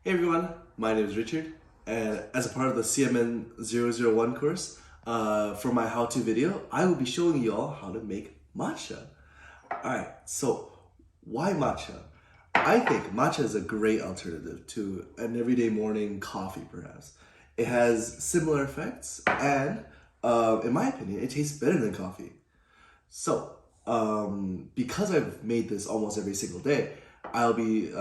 Hey everyone, my name is Richard, and as a part of the CMN 001 course, for my how-to video, I will be showing you all how to make matcha. Alright, so why matcha? I think matcha is a great alternative to an everyday morning coffee, perhaps. It has similar effects, and in my opinion, it tastes better than coffee. So, because I've made this almost every single day, I'll be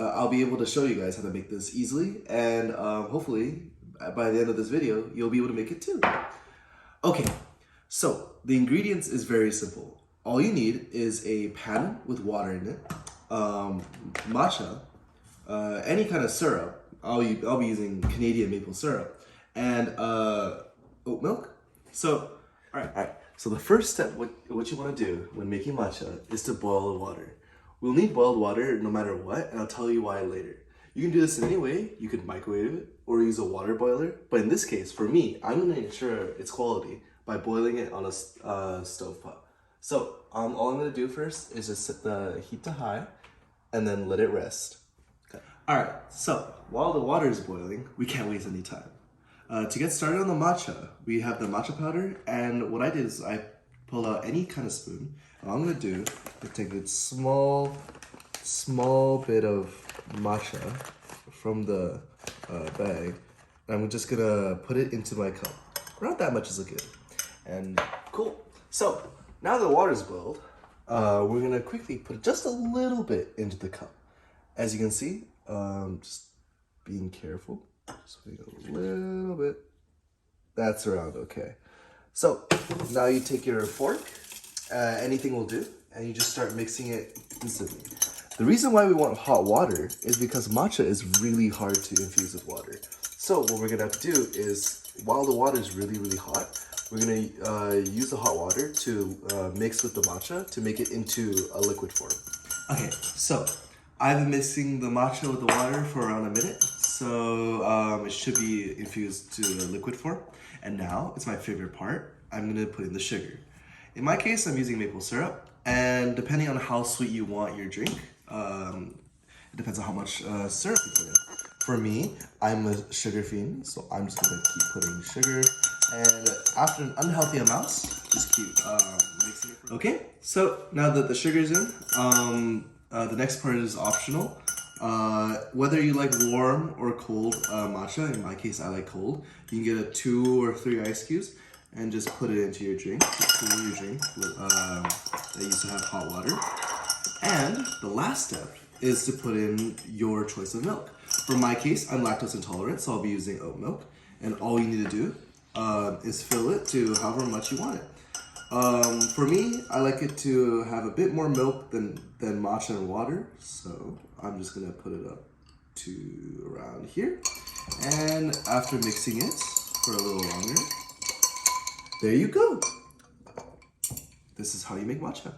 able to show you guys how to make this easily, and hopefully by the end of this video, you'll be able to make it too. Okay, so the ingredients is very simple. All you need is a pan with water in it, matcha, any kind of syrup. I'll be using Canadian maple syrup, and oat milk. So, all right. So the first step, what you want to do when making matcha is to boil the water. We'll need boiled water no matter what, and I'll tell you why later. You can do this in any way. You can microwave it or use a water boiler. But in this case, for me, I'm going to ensure its quality by boiling it on a stove pot. So all I'm going to do first is just set the heat to high and then let it rest. Okay. All right, so while the water is boiling, we can't waste any time. To get started on the matcha, we have the matcha powder, and what I did is I pulled out any kind of spoon. And all I'm gonna do is take a small bit of matcha from the bag, and I'm just gonna put it into my cup. Around that much is good. And cool. So now the water's boiled, we're gonna quickly put just a little bit into the cup. As you can see, just being careful. Just putting a little bit. That's around okay. So now you take your fork, anything will do, and you just start mixing it instantly. The reason why we want hot water is because matcha is really hard to infuse with water. So what we're gonna have to do is, while the water is really hot, we're gonna use the hot water to mix with the matcha to make it into a liquid form. Okay, so I've been mixing the matcha with the water for around a minute, so it should be infused to a liquid form. And now, it's my favorite part, I'm gonna put in the sugar. In my case, I'm using maple syrup, and depending on how sweet you want your drink, it depends on how much syrup you put in. For me, I'm a sugar fiend, so I'm just gonna keep putting sugar, and after an unhealthy amount, just keep mixing it. Okay, so now that the sugar's in, the next part is optional. Whether you like warm or cold matcha, in my case I like cold, you can get 2 or 3 ice cubes and just put it into your drink to cool your drink that used to have hot water. And the last step is to put in your choice of milk. For my case, I'm lactose intolerant, so I'll be using oat milk. And all you need to do is fill it to however much you want it. For me, I like it to have a bit more milk than matcha and water, so I'm just gonna put it up to around here. And after mixing it for a little longer, there you go. This is how you make matcha.